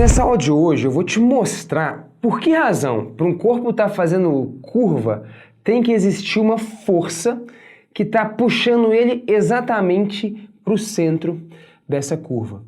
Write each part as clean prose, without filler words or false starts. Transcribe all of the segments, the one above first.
Nessa aula de hoje eu vou te mostrar por que razão, para um corpo estar fazendo curva, tem que existir uma força que está puxando ele exatamente para o centro dessa curva.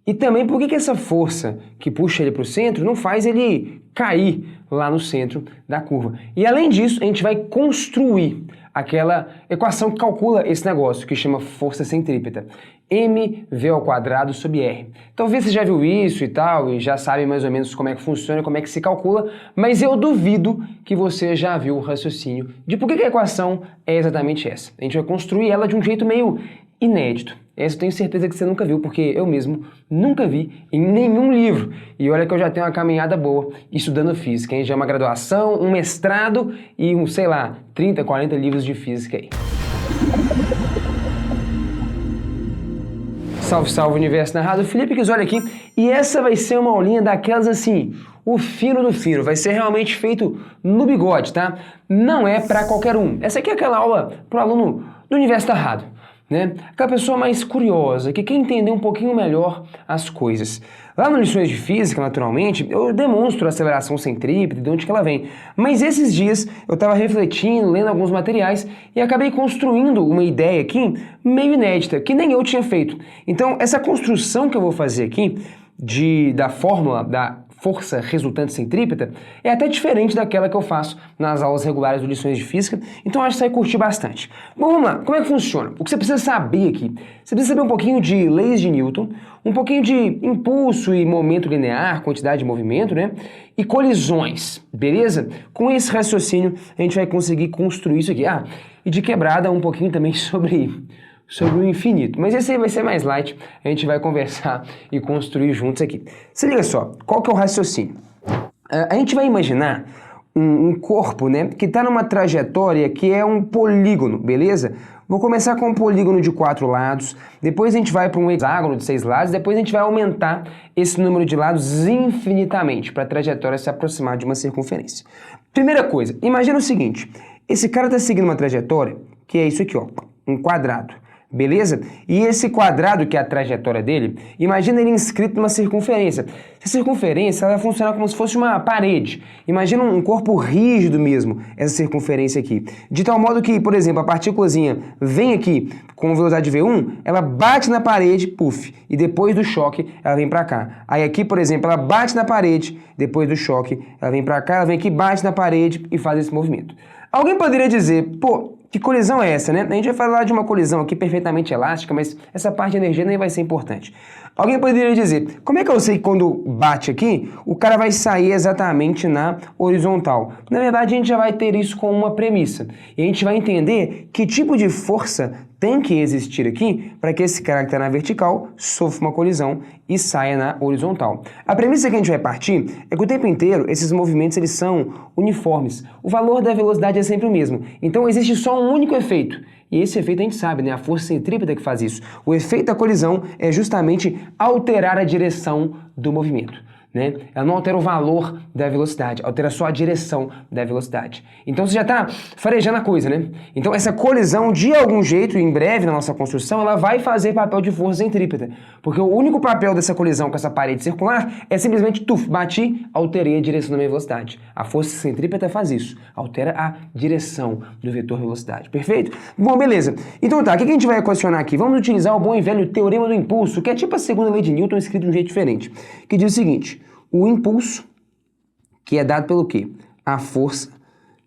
E também por que essa força que puxa ele para o centro não faz ele cair lá no centro da curva. E além disso, a gente vai construir aquela equação que calcula esse negócio, que chama força centrípeta. mv² sobre r. Talvez você já viu isso e tal, e já sabe mais ou menos como é que funciona, como é que se calcula, mas eu duvido que você já viu o raciocínio de por que a equação é exatamente essa. A gente vai construir ela de um jeito meio inédito. Essa eu tenho certeza que você nunca viu, porque eu mesmo nunca vi em nenhum livro. E olha que eu já tenho uma caminhada boa estudando física, hein? Já é uma graduação, um mestrado e sei lá, 30, 40 livros de física aí. Salve, salve, Universo Narrado. Felipe Kisoli aqui. E essa vai ser uma aulinha daquelas assim, o fino do fino. Vai ser realmente feito no bigode, tá? Não é pra qualquer um. Essa aqui é aquela aula pro aluno do Universo Narrado, né? Aquela pessoa mais curiosa, que quer entender um pouquinho melhor as coisas. Lá nas lições de física, naturalmente, eu demonstro a aceleração centrípeta, de onde que ela vem. Mas esses dias eu estava refletindo, lendo alguns materiais e acabei construindo uma ideia aqui meio inédita, que nem eu tinha feito. Então, essa construção que eu vou fazer aqui da fórmula da força resultante centrípeta é até diferente daquela que eu faço nas aulas regulares de lições de física, então acho que você vai curtir bastante. Bom, vamos lá, como é que funciona? O que você precisa saber aqui? Você precisa saber um pouquinho de leis de Newton, um pouquinho de impulso e momento linear, quantidade de movimento, né? E colisões, beleza? Com esse raciocínio a gente vai conseguir construir isso aqui. E de quebrada um pouquinho também sobre o infinito. Mas esse aí vai ser mais light, a gente vai conversar e construir juntos aqui. Se liga só, qual que é o raciocínio? A gente vai imaginar um corpo, né, que está numa trajetória que é um polígono, beleza? Vou começar com um polígono de 4 lados, depois a gente vai para um hexágono de 6 lados, depois a gente vai aumentar esse número de lados infinitamente para a trajetória se aproximar de uma circunferência. Primeira coisa, imagina o seguinte, esse cara está seguindo uma trajetória que é isso aqui, ó, um quadrado. Beleza? E esse quadrado, que é a trajetória dele, imagina ele inscrito numa circunferência. Essa circunferência ela vai funcionar como se fosse uma parede. Imagina um corpo rígido mesmo, essa circunferência aqui. De tal modo que, por exemplo, a partículazinha vem aqui com velocidade V1, ela bate na parede, puf, e depois do choque ela vem pra cá. Aí aqui, por exemplo, ela bate na parede, depois do choque ela vem pra cá, ela vem aqui, bate na parede e faz esse movimento. Alguém poderia dizer, pô, que colisão é essa, né? A gente vai falar de uma colisão aqui perfeitamente elástica, mas essa parte de energia nem vai ser importante. Alguém poderia dizer, como é que eu sei que quando bate aqui, o cara vai sair exatamente na horizontal? Na verdade, a gente já vai ter isso como uma premissa. E a gente vai entender que tipo de força tem que existir aqui para que esse cara que está na vertical sofra uma colisão e saia na horizontal. A premissa que a gente vai partir é que o tempo inteiro esses movimentos eles são uniformes. O valor da velocidade é sempre o mesmo. Então existe só um único efeito. E esse efeito a gente sabe, né? A força centrípeta que faz isso. O efeito da colisão é justamente alterar a direção do movimento, né? Ela não altera o valor da velocidade, altera só a direção da velocidade. Então você já está farejando a coisa, né? Então essa colisão, de algum jeito, em breve na nossa construção, ela vai fazer papel de força centrípeta. Porque o único papel dessa colisão com essa parede circular é simplesmente, bati, alterei a direção da minha velocidade. A força centrípeta faz isso, altera a direção do vetor velocidade. Perfeito? Bom, beleza. Então tá, o que a gente vai equacionar aqui? Vamos utilizar o bom e velho teorema do impulso, que é tipo a segunda lei de Newton, escrito de um jeito diferente, que diz o seguinte: o impulso, que é dado pelo quê? A força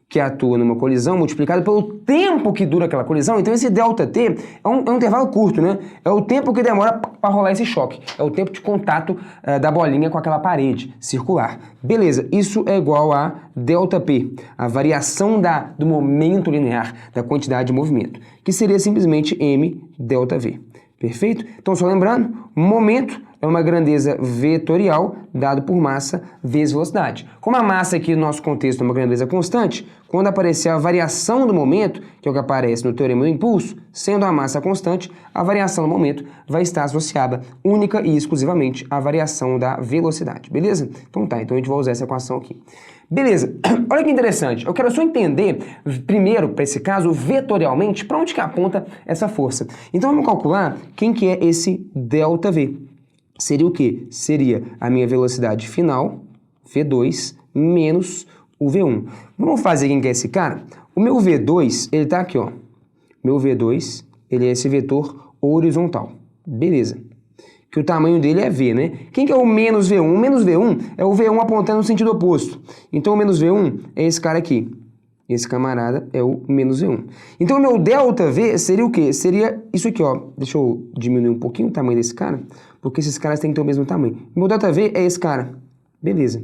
que atua numa colisão multiplicado pelo tempo que dura aquela colisão. Então esse ΔT é um intervalo curto, né? É o tempo que demora para rolar esse choque. É o tempo de contato da bolinha com aquela parede circular. Beleza, isso é igual a ΔP, a variação do momento linear, da quantidade de movimento, que seria simplesmente mΔV. Perfeito? Então, só lembrando, momento é uma grandeza vetorial dado por massa vezes velocidade. Como a massa aqui no nosso contexto é uma grandeza constante, quando aparecer a variação do momento, que é o que aparece no teorema do impulso, sendo a massa constante, a variação do momento vai estar associada única e exclusivamente à variação da velocidade, beleza? Então tá, então a gente vai usar essa equação aqui. Beleza, olha que interessante, eu quero só entender primeiro, para esse caso, vetorialmente, para onde que aponta essa força. Então vamos calcular quem que é esse ΔV. seria o quê? Seria a minha velocidade final, V2, menos o V1. Vamos fazer quem que é esse cara? O meu V2, ele tá aqui, ó. Meu V2, ele é esse vetor horizontal. Beleza. Que o tamanho dele é V, né? Quem que é o menos V1? O menos V1 é o V1 apontando no sentido oposto. Então, o menos V1 é esse cara aqui. Esse camarada é o menos V1. Então, o meu ΔV seria o quê? Seria isso aqui, ó. Deixa eu diminuir um pouquinho o tamanho desse cara, porque esses caras têm que ter o mesmo tamanho. O meu ΔV é esse cara. Beleza.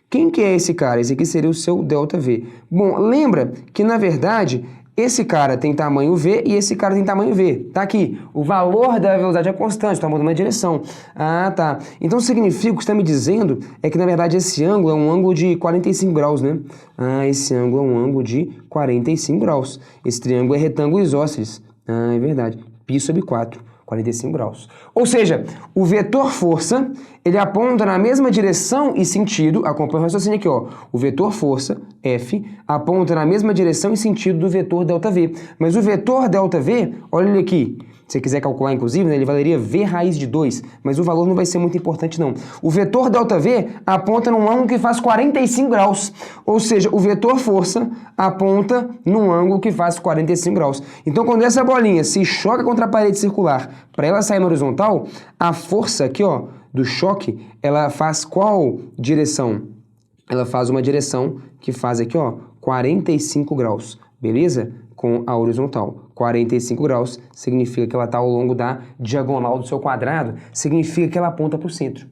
Quem que é esse cara? Esse aqui seria o seu ΔV. Bom, lembra que, na verdade, esse cara tem tamanho V e esse cara tem tamanho V. Tá aqui. O valor da velocidade é constante, está mudando uma direção. Ah, tá. Então significa, o que está me dizendo é que, na verdade, esse ângulo é um ângulo de 45 graus, né? Ah, esse ângulo é um ângulo de 45 graus. Esse triângulo é retângulo isósceles. Ah, é verdade. Π sobre 4. 45 graus. Ou seja, o vetor força, ele aponta na mesma direção e sentido, acompanha o raciocínio aqui, ó. O vetor força, F, aponta na mesma direção e sentido do vetor ΔV. Mas o vetor ΔV, olha ele aqui. Se você quiser calcular, inclusive, né, ele valeria V raiz de 2, mas o valor não vai ser muito importante, não. O vetor ΔV aponta num ângulo que faz 45 graus, ou seja, o vetor força aponta num ângulo que faz 45 graus. Então, quando essa bolinha se choca contra a parede circular, para ela sair na horizontal, a força aqui, ó, do choque, ela faz qual direção? Ela faz uma direção que faz aqui, ó, 45 graus, beleza? Com a horizontal. 45 graus significa que ela está ao longo da diagonal do seu quadrado, significa que ela aponta para o centro.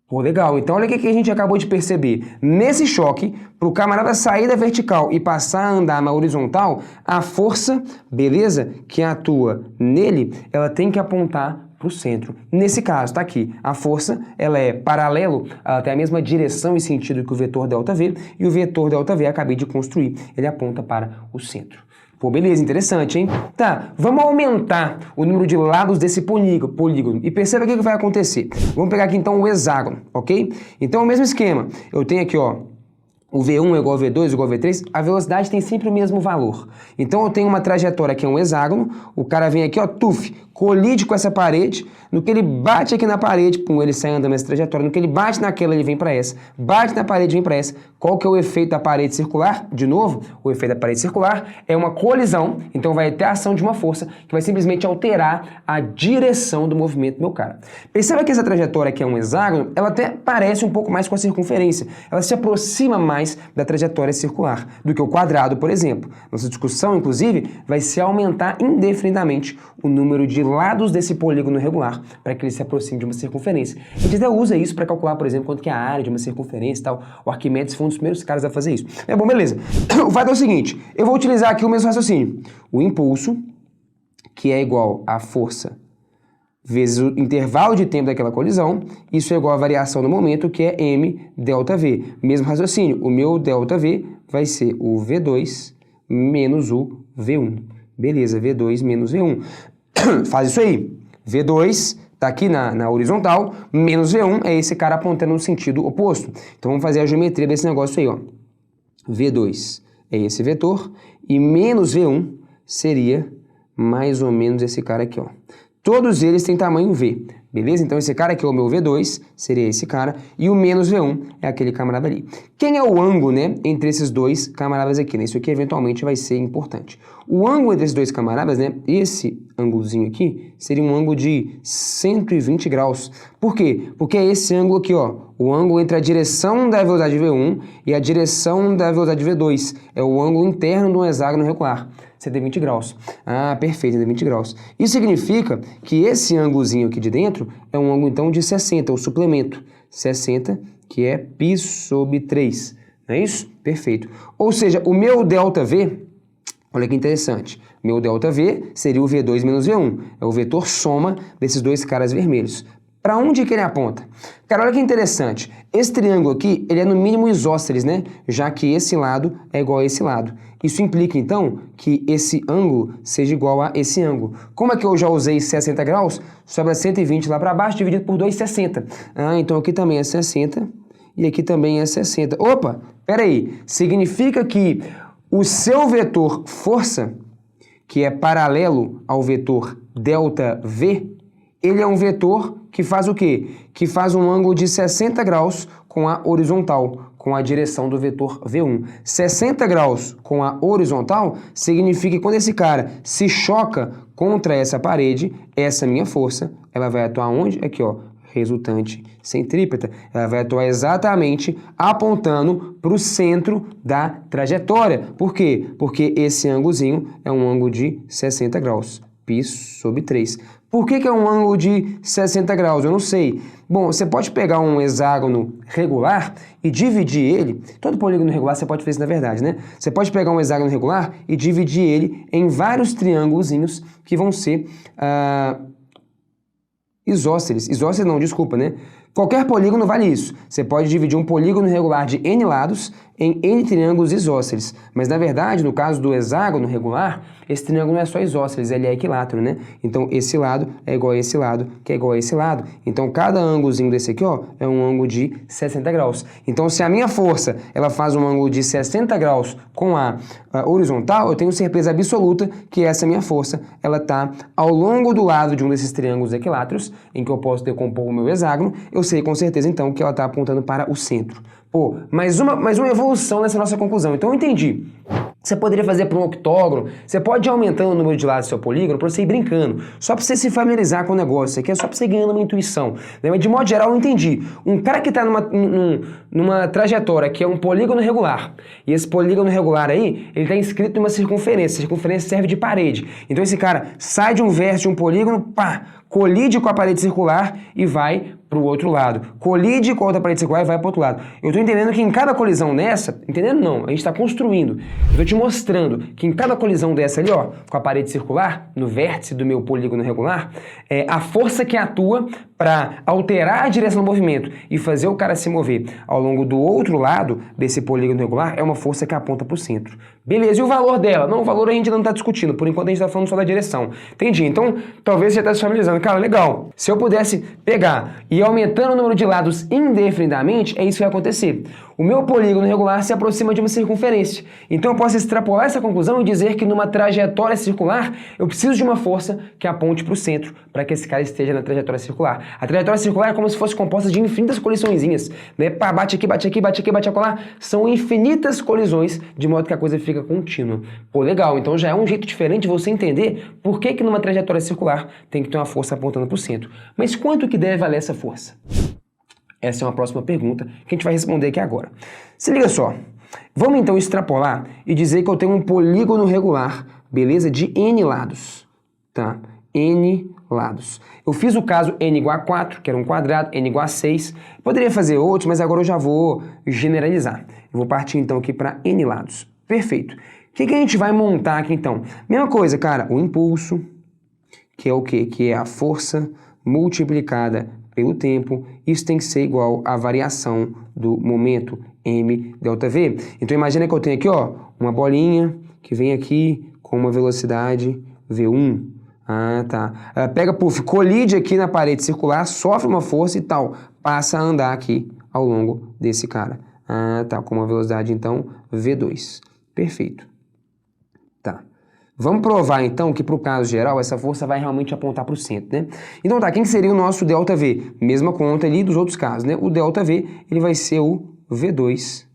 Pô, legal. Então, olha o que a gente acabou de perceber. Nesse choque, para o camarada sair da vertical e passar a andar na horizontal, a força, beleza, que atua nele, ela tem que apontar para o centro. Nesse caso, tá aqui, a força, ela é paralelo, ela tem a mesma direção e sentido que o vetor ΔV, e o vetor ΔV, acabei de construir, ele aponta para o centro. Pô, beleza, interessante, hein? Tá, vamos aumentar o número de lados desse polígono. E perceba o que vai acontecer. Vamos pegar aqui, então, o hexágono, ok? Então, o mesmo esquema. Eu tenho aqui, ó, o V1 é igual a V2, igual a V3, a velocidade tem sempre o mesmo valor. Então, eu tenho uma trajetória que é um hexágono, o cara vem aqui, ó, tuf, colide com essa parede, no que ele bate aqui na parede, pum, ele sai andando nessa trajetória, no que ele bate naquela, ele vem para essa, bate na parede, vem para essa. Qual que é o efeito da parede circular? De novo, o efeito da parede circular é uma colisão, então vai ter a ação de uma força que vai simplesmente alterar a direção do movimento, meu cara. Perceba que essa trajetória aqui é um hexágono, ela até parece um pouco mais com a circunferência, ela se aproxima mais da trajetória circular do que o quadrado, por exemplo. Nossa discussão, inclusive, vai ser aumentar indefinidamente o número de lados desse polígono regular para que ele se aproxime de uma circunferência. A gente até usa isso para calcular, por exemplo, quanto que é a área de uma circunferência e tal. O Arquimedes foi um dos primeiros caras a fazer isso. É bom, beleza. O fato é o seguinte, eu vou utilizar aqui o mesmo raciocínio. O impulso, que é igual à força vezes o intervalo de tempo daquela colisão, isso é igual à variação no momento, que é mΔV. Mesmo raciocínio, o meu ΔV vai ser o V2 menos o V1. Beleza, V2 menos V1. Faz isso aí. V2 está aqui na horizontal, menos V1 é esse cara apontando no sentido oposto. Então vamos fazer a geometria desse negócio aí, ó. V2 é esse vetor e menos V1 seria mais ou menos esse cara aqui, ó. Todos eles têm tamanho V, beleza? Então esse cara aqui é o meu V2, seria esse cara, e o menos V1 é aquele camarada ali. Quem é o ângulo, né, entre esses dois camaradas aqui, né? Isso aqui eventualmente vai ser importante. O ângulo entre esses dois camaradas, né, esse ângulozinho aqui, seria um ângulo de 120 graus. Por quê? Porque é esse ângulo aqui, ó, o ângulo entre a direção da velocidade V1 e a direção da velocidade V2. É o ângulo interno do hexágono regular. 120 graus. Ah, perfeito, 120 graus. Isso significa que esse ângulozinho aqui de dentro é um ângulo, então, de 60, o suplemento. 60, que é π sobre 3. Não é isso? Perfeito. Ou seja, o meu ΔV, olha que interessante, meu ΔV seria o V2 menos V1. É o vetor soma desses dois caras vermelhos. Para onde que ele aponta? Cara, olha que interessante. Esse triângulo aqui, ele é no mínimo isósceles, né? Já que esse lado é igual a esse lado. Isso implica, então, que esse ângulo seja igual a esse ângulo. Como é que eu já usei 60 graus? Sobra 120 lá para baixo, dividido por 2, 60. Ah, então aqui também é 60 e aqui também é 60. Opa, peraí. Significa que o seu vetor força, que é paralelo ao vetor ΔV, ele é um vetor que faz o quê? Que faz um ângulo de 60 graus com a horizontal, com a direção do vetor V1. 60 graus com a horizontal significa que quando esse cara se choca contra essa parede, essa minha força, ela vai atuar onde? Aqui, ó, resultante centrípeta. Ela vai atuar exatamente apontando para o centro da trajetória. Por quê? Porque esse ângulozinho é um ângulo de 60 graus. Π sobre 3. Por que é um ângulo de 60 graus? Eu não sei. Bom, você pode pegar um hexágono regular e dividir ele. Todo polígono regular você pode fazer isso na verdade, né? Você pode pegar um hexágono regular e dividir ele em vários triângulozinhos que vão ser isósceles. Isósceles não, desculpa, né? Qualquer polígono vale isso. Você pode dividir um polígono regular de n lados em n triângulos isósceles. Mas, na verdade, no caso do hexágono regular, esse triângulo não é só isósceles, ele é equilátero, né? Então, esse lado é igual a esse lado, que é igual a esse lado. Então, cada ângulozinho desse aqui, ó, é um ângulo de 60 graus. Então, se a minha força, ela faz um ângulo de 60 graus com a horizontal, eu tenho certeza absoluta que essa minha força, ela está ao longo do lado de um desses triângulos equiláteros, em que eu posso decompor o meu hexágono, eu sei com certeza, então, que ela está apontando para o centro. Pô, mais uma evolução nessa nossa conclusão. Então eu entendi. Você poderia fazer para um octógono, você pode ir aumentando o número de lados do seu polígono para você ir brincando, só para você se familiarizar com o negócio, isso aqui é só para você ganhando uma intuição. Né? Mas de modo geral eu entendi. Um cara que está numa trajetória que é um polígono regular, e esse polígono regular aí, ele está inscrito em uma circunferência, a circunferência serve de parede. Então esse cara sai de um vértice de um polígono, pá, colide com a parede circular e vai para o outro lado. Colide com a outra parede circular e vai para o outro lado. Eu estou entendendo que em cada colisão nessa, entendendo não, a gente está construindo. Eu estou te mostrando que em cada colisão dessa ali, ó, com a parede circular, no vértice do meu polígono regular, a força que atua para alterar a direção do movimento e fazer o cara se mover ao longo do outro lado desse polígono regular é uma força que aponta para o centro. Beleza, e o valor dela? Não, o valor a gente não está discutindo, por enquanto a gente está falando só da direção. Entendi, então talvez você já está se familiarizando. Cara, legal, se eu pudesse pegar e ir aumentando o número de lados indefinidamente, é isso que vai acontecer. O meu polígono regular se aproxima de uma circunferência. Então eu posso extrapolar essa conclusão e dizer que numa trajetória circular, eu preciso de uma força que aponte para o centro, para que esse cara esteja na trajetória circular. A trajetória circular é como se fosse composta de infinitas colisõezinhas, né? Pá, bate aqui, bate aqui, bate aqui, bate acolá. São infinitas colisões, de modo que a coisa fica contínua. Pô, legal, então já é um jeito diferente de você entender por que numa trajetória circular tem que ter uma força apontando para o centro. Mas quanto que deve valer essa força? Essa é uma próxima pergunta que a gente vai responder aqui agora. Se liga só, vamos então extrapolar e dizer que eu tenho um polígono regular, beleza? De n lados, tá? N lados. Eu fiz o caso n igual a 4, que era um quadrado, n igual a 6. Poderia fazer outros, mas agora eu já vou generalizar. Eu vou partir então aqui para n lados. Perfeito. O que a gente vai montar aqui então? Mesma coisa, cara, o impulso, que é o quê? Que é a força multiplicada pelo tempo, isso tem que ser igual à variação do momento m delta v. Então imagina que eu tenho aqui, ó, uma bolinha que vem aqui com uma velocidade v1. Ah, tá. Pega, puf, colide aqui na parede circular, sofre uma força e tal, passa a andar aqui ao longo desse cara. Ah, tá, com uma velocidade então v2. Perfeito. Tá. Vamos provar, então, que para o caso geral, essa força vai realmente apontar para o centro, né? Então, tá, quem seria o nosso ΔV? Mesma conta ali dos outros casos, né? O ΔV, ele vai ser o V2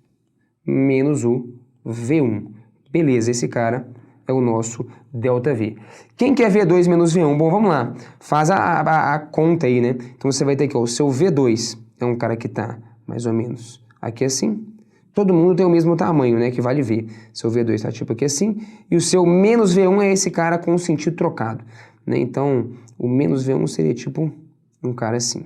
menos o V1. Beleza, esse cara é o nosso ΔV. Quem que é V2 menos V1? Bom, vamos lá. Faz a conta aí, né? Então, você vai ter que, ó, o seu V2 é um cara que está mais ou menos aqui assim. Todo mundo tem o mesmo tamanho, né, que vale V. Seu V2 está tipo aqui assim, e o seu menos V1 é esse cara com o sentido trocado, né? Então, o menos V1 seria tipo um cara assim.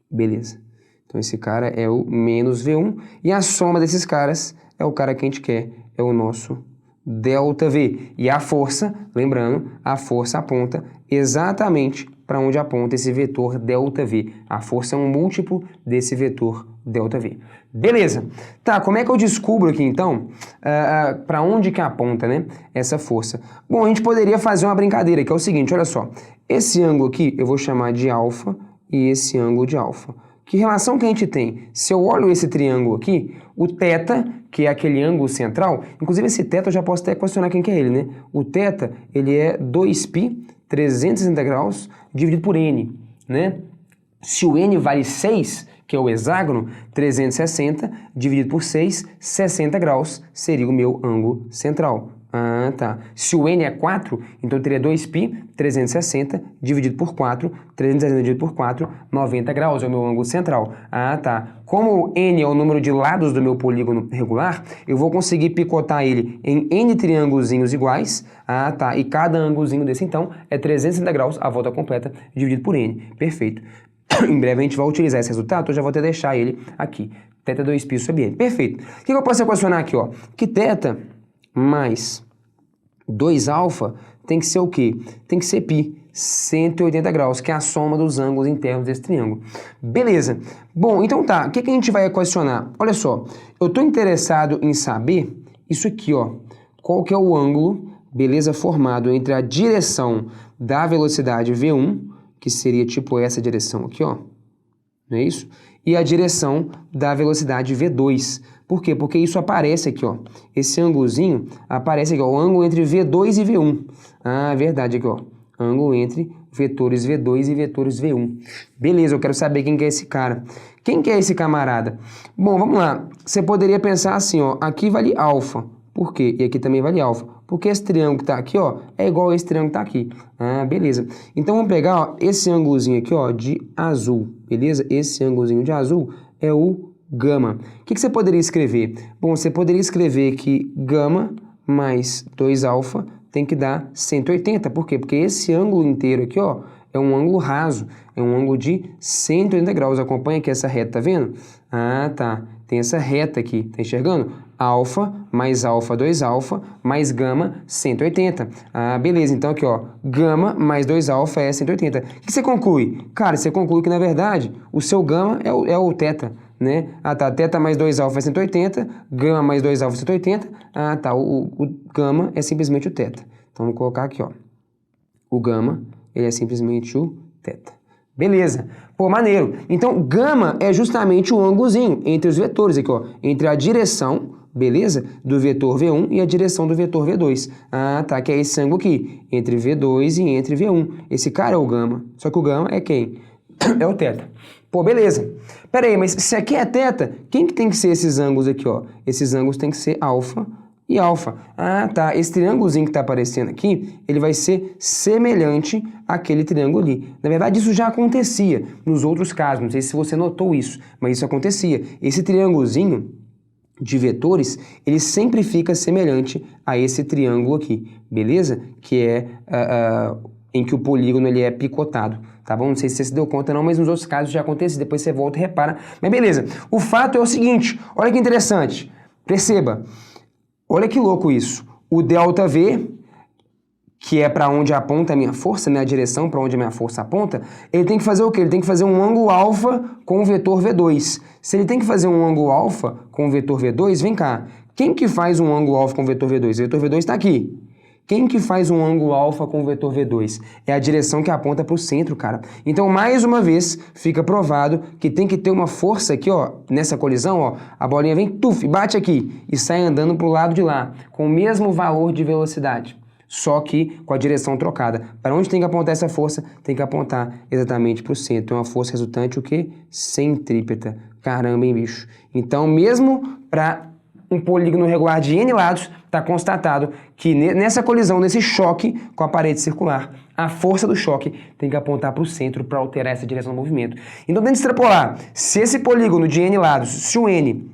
Beleza. Então, esse cara é o menos V1, e a soma desses caras é o cara que a gente quer, é o nosso ΔV. E a força, lembrando, a força aponta exatamente para onde aponta esse vetor ΔV. A força é um múltiplo desse vetor ΔV. Beleza. Tá, como é que eu descubro aqui, então, para onde que aponta, né, essa força? Bom, a gente poderia fazer uma brincadeira, que é o seguinte, olha só. Esse ângulo aqui eu vou chamar de alfa e esse ângulo de alfa. Que relação que a gente tem? Se eu olho esse triângulo aqui, o θ, que é aquele ângulo central, inclusive esse θ eu já posso até questionar quem que é ele, né? O θ, ele é 2π 360 graus dividido por n, né? Se o n vale 6, que é o hexágono, 360 dividido por 6, 60 graus seria o meu ângulo central. Ah, tá. Se o n é 4, então eu teria 2π, 360 dividido por 4, 360 dividido por 4, 90 graus é o meu ângulo central. Ah, tá. Como n é o número de lados do meu polígono regular, eu vou conseguir picotar ele em n triângulozinhos iguais. Ah, tá. E cada ângulozinho desse, então, é 360 graus, a volta completa, dividido por n. Perfeito. Em breve a gente vai utilizar esse resultado, eu já vou até deixar ele aqui. Θ 2π sobre n. Perfeito. O que eu posso equacionar aqui, ó? Que θ mais 2α tem que ser o quê? Tem que ser π, 180 graus, que é a soma dos ângulos internos desse triângulo. Beleza. Bom, então tá. O que a gente vai equacionar? Olha só, eu estou interessado em saber isso aqui, ó. Qual que é o ângulo, beleza, formado entre a direção da velocidade V1, que seria tipo essa direção aqui, ó. Não é isso? E a direção da velocidade V2. Por quê? Porque isso aparece aqui, ó. Esse ângulozinho aparece aqui, ó. O ângulo entre V2 e V1. Ah, verdade aqui, ó. Ângulo entre vetores V2 e vetores V1. Beleza, eu quero saber quem que é esse cara. Quem que é esse camarada? Bom, vamos lá. Você poderia pensar assim, ó. Aqui vale alfa. Por quê? E aqui também vale alfa. Porque esse triângulo que tá aqui, ó, é igual a esse triângulo que tá aqui. Ah, beleza. Então, vamos pegar, ó, esse ângulozinho aqui, ó, de azul. Beleza? Esse ângulozinho de azul é o gama. O que você poderia escrever? Bom, você poderia escrever que gama mais 2α tem que dar 180. Por quê? Porque esse ângulo inteiro aqui, ó, é um ângulo raso. É um ângulo de 180 graus. Acompanha aqui essa reta, tá vendo? Ah, tá. Tem essa reta aqui. Tá enxergando? Alfa mais alfa 2α mais gama 180. Ah, beleza. Então aqui, ó, gama mais 2α é 180. O que você conclui? Cara, você conclui que, na verdade, o seu gama é o θ, né? Ah, tá. Θ mais 2α é 180, gama mais 2α é 180. Ah, tá. O gama é simplesmente o θ. Então, vamos colocar aqui, ó. O gama, ele é simplesmente o θ. Beleza. Pô, maneiro. Então, gama é justamente o ângulozinho entre os vetores aqui, ó. Entre a direção, beleza, do vetor V1 e a direção do vetor V2. Ah, tá. Que é esse ângulo aqui. Entre V2 e entre V1. Esse cara é o gama. Só que o gama é quem? É o θ. Pô, beleza. Pera aí, mas se aqui é θ, quem que tem que ser esses ângulos aqui, ó? Esses ângulos tem que ser alfa e alfa. Ah, tá. Esse triângulozinho que está aparecendo aqui, ele vai ser semelhante àquele triângulo ali. Na verdade, isso já acontecia nos outros casos. Não sei se você notou isso, mas isso acontecia. Esse triângulozinho de vetores, ele sempre fica semelhante a esse triângulo aqui, beleza? Que é em que o polígono ele é picotado. Tá bom? Não sei se você se deu conta não, mas nos outros casos já acontece. Depois você volta e repara. Mas beleza. O fato é o seguinte. Olha que interessante. Perceba. Olha que louco isso. O ΔV, que é para onde aponta a minha força, né, a direção para onde a minha força aponta, ele tem que fazer o quê? Ele tem que fazer um ângulo alfa com o vetor V2. Se ele tem que fazer um ângulo alfa com o vetor V2, vem cá. Quem que faz um ângulo alfa com o vetor V2? O vetor V2 está aqui. Quem que faz um ângulo alfa com o vetor V2? É a direção que aponta para o centro, cara. Então, mais uma vez, fica provado que tem que ter uma força aqui, ó, nessa colisão, ó. A bolinha vem, tuf, bate aqui e sai andando para o lado de lá, com o mesmo valor de velocidade, só que com a direção trocada. Para onde tem que apontar essa força? Tem que apontar exatamente para o centro. É uma força resultante, o quê? Centrípeta. Caramba, hein, bicho? Então, mesmo para um polígono regular de N lados, está constatado que nessa colisão, nesse choque com a parede circular, a força do choque tem que apontar para o centro para alterar essa direção do movimento. Então, tenta extrapolar. Se esse polígono de N lados, se o N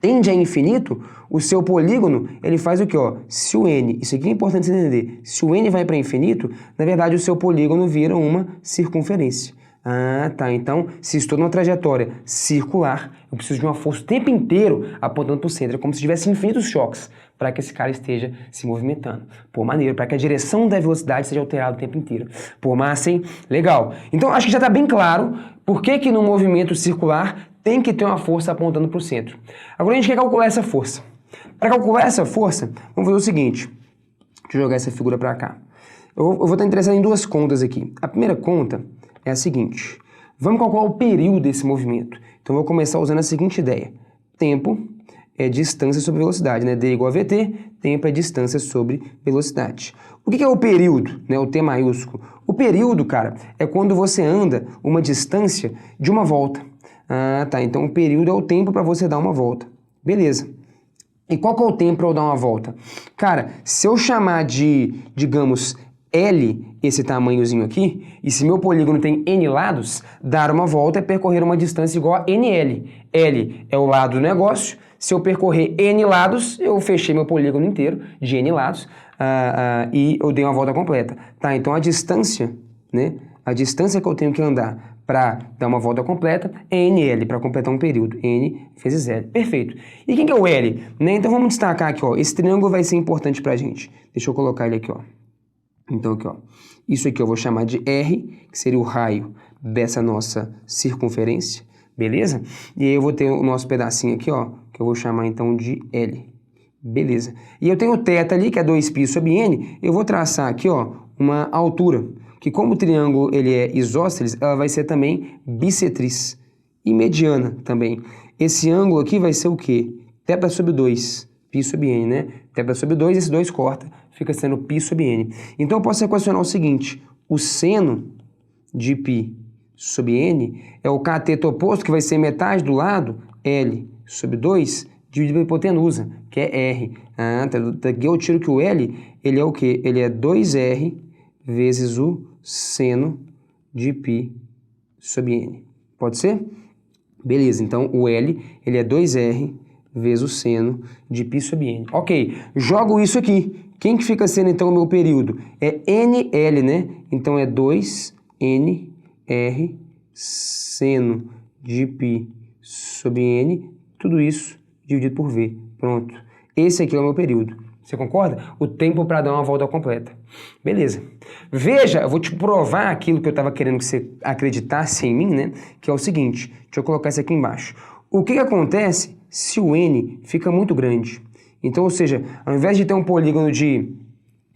tende a infinito, o seu polígono, ele faz o quê? Ó? Se o N, isso aqui é importante você entender, se o N vai para infinito, na verdade o seu polígono vira uma circunferência. Ah, tá. Então, se estou numa trajetória circular, eu preciso de uma força o tempo inteiro apontando para o centro. É como se tivesse infinitos choques para que esse cara esteja se movimentando. Pô, maneiro. Para que a direção da velocidade seja alterada o tempo inteiro. Pô, massa, hein? Legal. Então, acho que já está bem claro por que no movimento circular tem que ter uma força apontando para o centro. Agora, a gente quer calcular essa força. Para calcular essa força, vamos fazer o seguinte. Deixa eu jogar essa figura para cá. Eu vou estar interessado em duas contas aqui. A primeira conta é a seguinte. Vamos calcular o período desse movimento. Então, eu vou começar usando a seguinte ideia. Tempo é distância sobre velocidade, né? D igual a VT, tempo é distância sobre velocidade. O que é o período, né? O T maiúsculo. O período, cara, é quando você anda uma distância de uma volta. Ah, tá. Então o período é o tempo para você dar uma volta. Beleza. E qual que é o tempo para eu dar uma volta? Cara, se eu chamar de, digamos, L, esse tamanhozinho aqui, e se meu polígono tem N lados, dar uma volta é percorrer uma distância igual a NL. L é o lado do negócio. Se eu percorrer N lados, eu fechei meu polígono inteiro de N lados e eu dei uma volta completa. Tá, então a distância, né? A distância que eu tenho que andar para dar uma volta completa é NL, para completar um período. N vezes L. Perfeito. E quem que é o L? Né? Então vamos destacar aqui, ó. Esse triângulo vai ser importante pra gente. Deixa eu colocar ele aqui, ó. Então aqui, ó. Isso aqui eu vou chamar de R, que seria o raio dessa nossa circunferência. Beleza? E aí eu vou ter o nosso pedacinho aqui, ó, que eu vou chamar então de L. Beleza. E eu tenho o θ ali, que é 2π sobre N. Eu vou traçar aqui, ó, uma altura, que como o triângulo ele é isósceles, ela vai ser também bissetriz e mediana também. Esse ângulo aqui vai ser o quê? Θ sobre 2, π sobre N, né? Θ sobre 2, esse 2 corta, fica sendo π sobre N. Então eu posso equacionar o seguinte, o seno de π sobre N é o cateto oposto, que vai ser metade do lado, L sobre 2, dividido pela hipotenusa, que é R. Ah, daqui eu tiro que o L, ele é o quê? Ele é 2R vezes o seno de π sobre N. Pode ser? Beleza, então o L, ele é 2R vezes o seno de π sobre N. Ok, jogo isso aqui. Quem que fica sendo então o meu período? É NL, né? Então é 2NR seno de π sobre N, tudo isso dividido por V. Pronto. Esse aqui é o meu período. Você concorda? O tempo para dar uma volta completa. Beleza. Veja, eu vou te provar aquilo que eu estava querendo que você acreditasse em mim, né? Que é o seguinte, deixa eu colocar isso aqui embaixo. O que acontece se o N fica muito grande? Então, ou seja, ao invés de ter um polígono de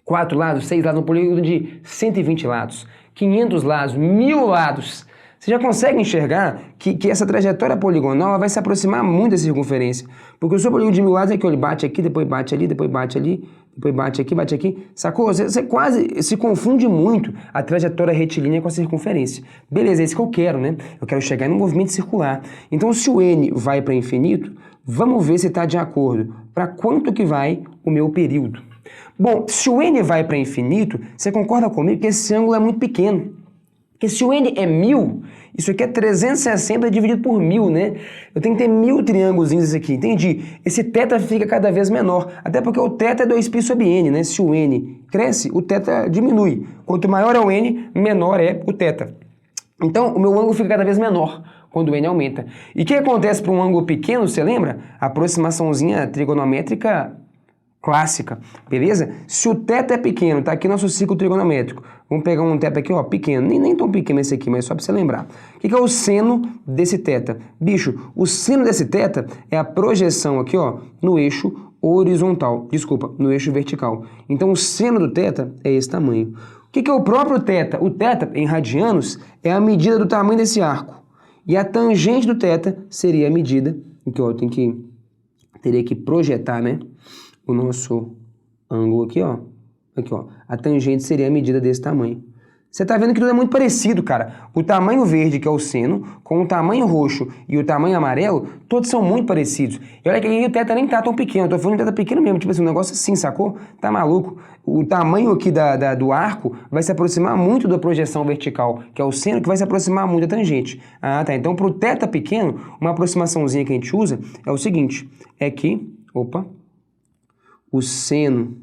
4 lados, 6 lados, um polígono de 120 lados, 500 lados, 1000 lados, você já consegue enxergar que essa trajetória poligonal ela vai se aproximar muito da circunferência. Porque o seu polígono de 1000 lados é que ele bate aqui, depois bate ali, depois bate ali, depois bate aqui, sacou? Você quase se confunde muito a trajetória retilínea com a circunferência. Beleza, é isso que eu quero, né? Eu quero chegar no movimento circular. Então, se o N vai para infinito, vamos ver se está de acordo. Para quanto que vai o meu período? Bom, se o N vai para infinito, você concorda comigo que esse ângulo é muito pequeno. Porque se o N é 1000, isso aqui é 360 dividido por 1000, né? Eu tenho que ter 1000 triângulos aqui, entendi? Esse θ fica cada vez menor, até porque o θ é 2π sobre N, né? Se o N cresce, o θ diminui. Quanto maior é o N, menor é o θ. Então, o meu ângulo fica cada vez menor quando o N aumenta. E o que acontece para um ângulo pequeno, você lembra? A aproximaçãozinha trigonométrica clássica, beleza? Se o θ é pequeno, tá aqui nosso ciclo trigonométrico. Vamos pegar um θ aqui, ó, pequeno. Nem tão pequeno esse aqui, mas só para você lembrar. O que é o seno desse θ? Bicho, o seno desse θ é a projeção aqui, ó, no eixo horizontal. Desculpa, no eixo vertical. Então, o seno do θ é esse tamanho. O que é o próprio θ? O θ, em radianos, é a medida do tamanho desse arco. E a tangente do θ seria a medida, então, ó, teria que projetar, né? O nosso ângulo aqui, ó. Aqui, ó. A tangente seria a medida desse tamanho. Você tá vendo que tudo é muito parecido, cara. O tamanho verde, que é o seno, com o tamanho roxo e o tamanho amarelo, todos são muito parecidos. E olha que aqui o θ nem tá tão pequeno. Eu tô falando de θ pequeno mesmo, tipo assim, um negócio assim, sacou? Tá maluco? O tamanho aqui do arco vai se aproximar muito da projeção vertical, que é o seno, que vai se aproximar muito da tangente. Ah, tá. Então, pro θ pequeno, uma aproximaçãozinha que a gente usa é o seguinte. É que, o seno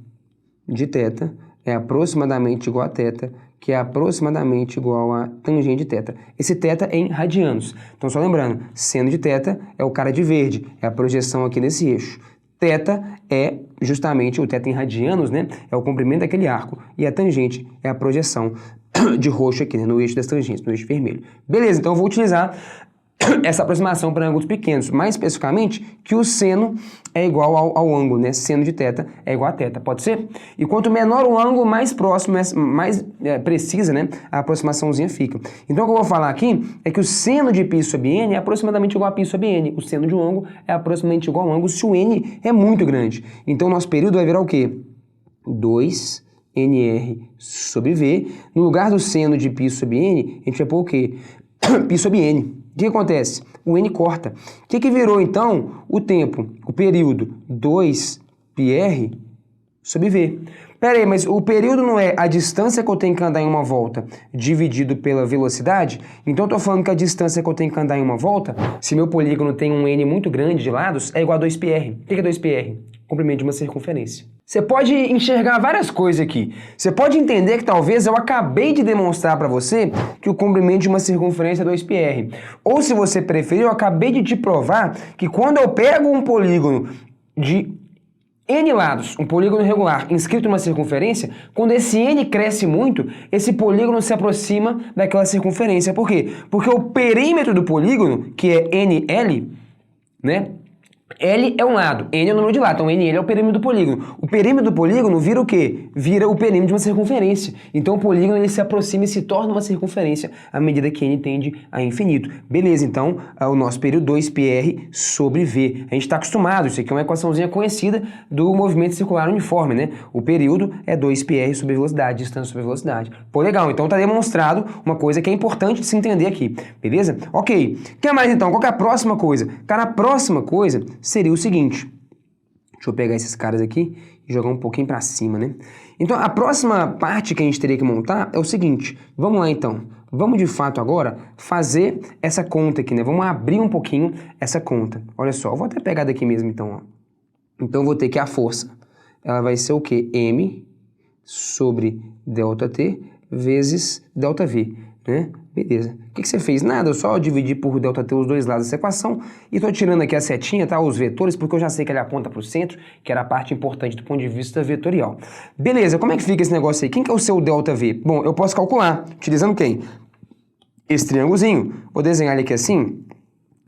de θ é aproximadamente igual a θ, que é aproximadamente igual a tangente de θ. Esse θ é em radianos. Então, só lembrando, seno de θ é o cara de verde, é a projeção aqui nesse eixo. Θ é justamente o θ em radianos, né? É o comprimento daquele arco. E a tangente é a projeção de roxo aqui, né? No eixo das tangentes, no eixo vermelho. Beleza, então eu vou utilizar essa aproximação para ângulos pequenos, mais especificamente que o seno é igual ao ângulo, né? Seno de θ é igual a θ, pode ser? E quanto menor o ângulo, mais próximo, mais precisa, né? A aproximaçãozinha fica. Então o que eu vou falar aqui é que o seno de π sobre n é aproximadamente igual a π sobre n. O seno de um ângulo é aproximadamente igual ao ângulo se o n é muito grande. Então o nosso período vai virar o quê? 2nr sobre v. No lugar do seno de π sobre n, a gente vai pôr o quê? π sobre n. O que acontece? O n corta. O que virou, então, o tempo, o período 2πr sobre v? Pera aí, mas o período não é a distância que eu tenho que andar em uma volta dividido pela velocidade? Então eu estou falando que a distância que eu tenho que andar em uma volta, se meu polígono tem um n muito grande de lados, é igual a 2πr. O que é 2πr? Comprimento de uma circunferência. Você pode enxergar várias coisas aqui. Você pode entender que talvez eu acabei de demonstrar para você que o comprimento de uma circunferência é 2πr. Ou se você preferir, eu acabei de te provar que quando eu pego um polígono de n lados, um polígono regular inscrito numa circunferência, quando esse n cresce muito, esse polígono se aproxima daquela circunferência. Por quê? Porque o perímetro do polígono, que é NL, né? L é um lado, N é o número de lado, então NL é o perímetro do polígono. O perímetro do polígono vira o quê? Vira o perímetro de uma circunferência. Então o polígono ele se aproxima e se torna uma circunferência à medida que N tende a infinito. Beleza, então o nosso período 2πr sobre V. A gente está acostumado, isso aqui é uma equaçãozinha conhecida do movimento circular uniforme, né? O período é 2πr sobre velocidade, distância sobre velocidade. Pô, legal, então está demonstrado uma coisa que é importante de se entender aqui, beleza? Ok, o que mais então? Qual que é a próxima coisa? Cara, a próxima coisa seria o seguinte, deixa eu pegar esses caras aqui e jogar um pouquinho para cima, né? Então, a próxima parte que a gente teria que montar é o seguinte, vamos lá então, vamos de fato agora fazer essa conta aqui, né? Vamos abrir um pouquinho essa conta. Olha só, eu vou até pegar daqui mesmo então, ó. Então, eu vou ter que a força, ela vai ser o quê? M sobre ΔT vezes ΔV, né? Beleza. O que você fez? Nada, eu só dividi por ΔT os dois lados dessa equação e estou tirando aqui a setinha, tá? Os vetores, porque eu já sei que ele aponta para o centro, que era a parte importante do ponto de vista vetorial. Beleza, como é que fica esse negócio aí? Quem que é o seu ΔV? Bom, eu posso calcular, utilizando quem? Esse triângulozinho. Vou desenhar ele aqui assim,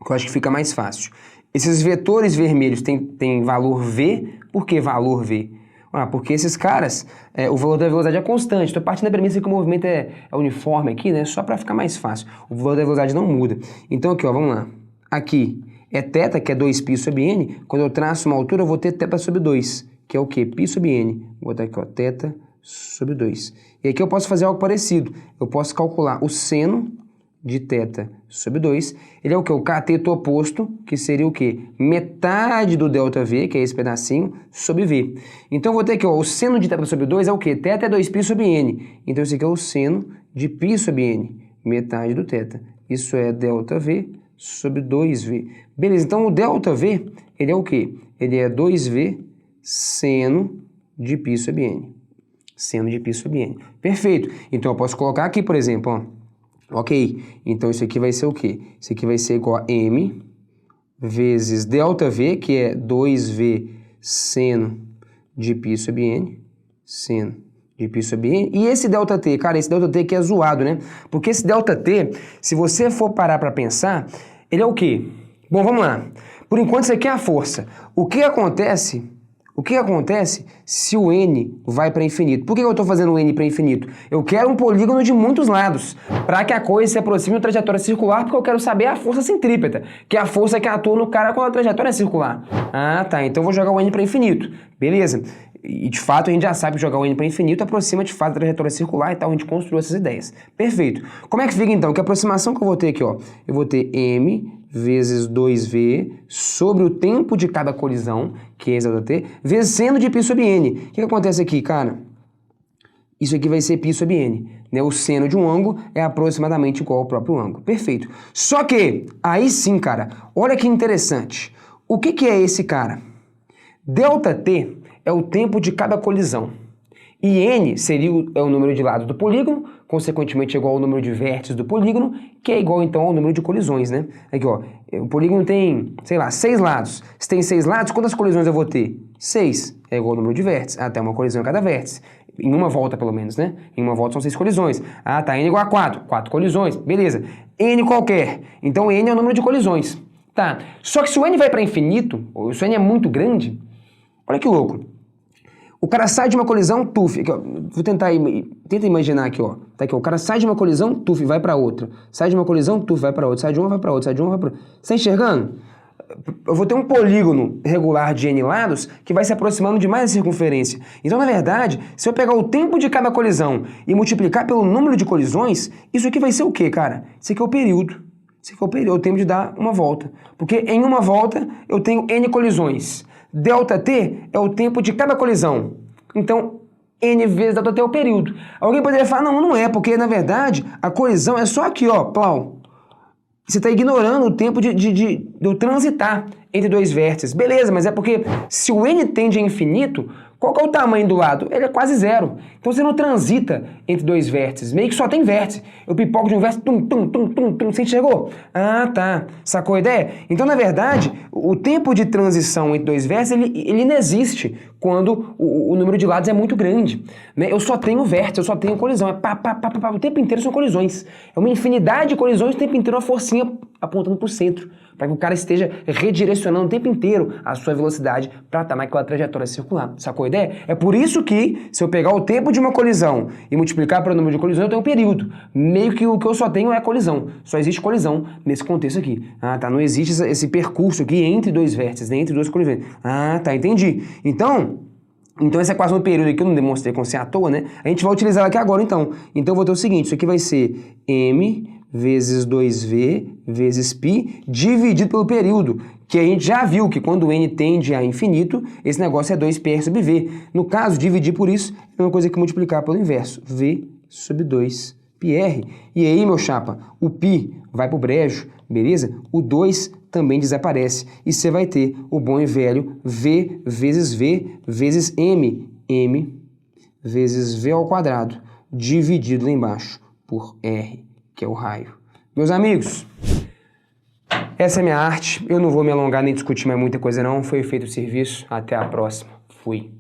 que eu acho que fica mais fácil. Esses vetores vermelhos têm valor V. Por que valor V? Porque esses caras, o valor da velocidade é constante. Estou partindo da premissa que o movimento é uniforme aqui, né? Só para ficar mais fácil. O valor da velocidade não muda. Então aqui, ó, vamos lá. Aqui é θ, que é 2π sobre n. Quando eu traço uma altura, eu vou ter θ sobre 2, que é o quê? Π sobre n. Vou botar aqui, ó, θ sobre 2. E aqui eu posso fazer algo parecido. Eu posso calcular o seno de θ sobre 2, ele é o que? O cateto oposto, que seria o quê? Metade do ΔV, que é esse pedacinho, sobre V. Então eu vou ter aqui, ó, o seno de θ sobre 2 é o quê? θ é 2π sobre n. Então esse aqui é o seno de π sobre n, metade do θ. Isso é ΔV sobre 2V. Beleza, então o ΔV, ele é o quê? Ele é 2V seno de π sobre n. Seno de π sobre n. Perfeito. Então eu posso colocar aqui, por exemplo, ó. Ok, então isso aqui vai ser o quê? Isso aqui vai ser igual a M vezes ΔV, que é 2V seno de π sobre n, seno de π sobre n. E esse ΔT, cara, esse ΔT aqui é zoado, né? Porque esse ΔT, se você for parar para pensar, ele é o quê? Bom, vamos lá. Por enquanto isso aqui é a força. O que acontece se o n vai para infinito? Por que eu estou fazendo o n para infinito? Eu quero um polígono de muitos lados, para que a coisa se aproxime de uma trajetória circular, porque eu quero saber a força centrípeta, que é a força que atua no cara quando a trajetória é circular. Ah, tá, então eu vou jogar o n para infinito. Beleza. E de fato a gente já sabe que jogar o n para infinito aproxima de fato da trajetória circular e tal, a gente construiu essas ideias. Perfeito. Como é que fica então? Que aproximação que eu vou ter aqui, ó? Eu vou ter m vezes 2v sobre o tempo de cada colisão, que é ΔT, vezes seno de π sobre n. O que acontece aqui, cara? Isso aqui vai ser π sobre n. Né? O seno de um ângulo é aproximadamente igual ao próprio ângulo. Perfeito. Só que, aí sim, cara, olha que interessante. O que é esse cara? ΔT é o tempo de cada colisão. E n seria o número de lados do polígono, consequentemente igual ao número de vértices do polígono, que é igual então ao número de colisões, né? Aqui, ó, o polígono tem, sei lá, 6 lados. Se tem 6 lados, quantas colisões eu vou ter? 6 é igual ao número de vértices, até uma colisão em cada vértice. em uma volta pelo menos, né? Em uma volta são 6 colisões. Ah, tá, n igual a 4, 4 colisões, beleza. N qualquer, então n é o número de colisões. Tá, só que se o n vai para infinito, ou se o n é muito grande, olha que louco. O cara sai de uma colisão, tuf, aqui, ó, vou tentar imaginar aqui, ó. Tá aqui, ó, o cara sai de uma colisão, tuf, vai para outra. Sai de uma colisão, tuf, vai para outra. Sai de uma, vai para outra. Sai de uma, vai para outra. Você tá enxergando? Eu vou ter um polígono regular de n lados que vai se aproximando de mais a circunferência. Então, na verdade, se eu pegar o tempo de cada colisão e multiplicar pelo número de colisões, isso aqui vai ser o quê, cara? Isso aqui é o período. Isso aqui é o período, o tempo de dar uma volta. Porque em uma volta eu tenho n colisões. ΔT é o tempo de cada colisão. Então, n vezes ΔT é o período. Alguém poderia falar, não, não é, porque na verdade a colisão é só aqui, ó, plau. Você está ignorando o tempo de eu transitar entre dois vértices. Beleza, mas é porque se o n tende a infinito, qual que é o tamanho do lado? Ele é quase zero. Então você não transita entre dois vértices, meio que só tem vértice. Eu pipoco de um vértice, tum, tum, tum, tum, tum, você enxergou? Ah, tá. Sacou a ideia? Então, na verdade, o tempo de transição entre dois vértices, ele não existe quando o número de lados é muito grande. Né? Eu só tenho vértice, eu só tenho colisão. É pá, pá, pá, pá, pá, o tempo inteiro são colisões. É uma infinidade de colisões, o tempo inteiro uma forcinha apontando para o centro, para que o cara esteja redirecionando o tempo inteiro a sua velocidade para estar naquela trajetória circular. Sacou a ideia? É por isso que, se eu pegar o tempo de uma colisão e multiplicar pelo número de colisões, eu tenho um período. Meio que o que eu só tenho é colisão. Só existe colisão nesse contexto aqui. Ah, tá. Não existe esse percurso aqui entre dois vértices, né? Entre duas colisões. Ah, tá. Entendi. Então essa equação do período aqui eu não demonstrei com você à toa, né? A gente vai utilizar ela aqui agora, então. Então eu vou ter o seguinte, isso aqui vai ser m vezes 2v vezes π dividido pelo período, que a gente já viu que quando n tende a infinito, esse negócio é 2πr sobre v. No caso, dividir por isso é uma coisa que multiplicar pelo inverso, v sobre 2πr. E aí, meu chapa, o π vai pro brejo, beleza? O 2 também desaparece e você vai ter o bom e velho v vezes m, m vezes v ao quadrado, dividido lá embaixo por r, que é o raio. Meus amigos, essa é a minha arte. Eu não vou me alongar nem discutir mais muita coisa não. Foi feito o serviço. Até a próxima. Fui.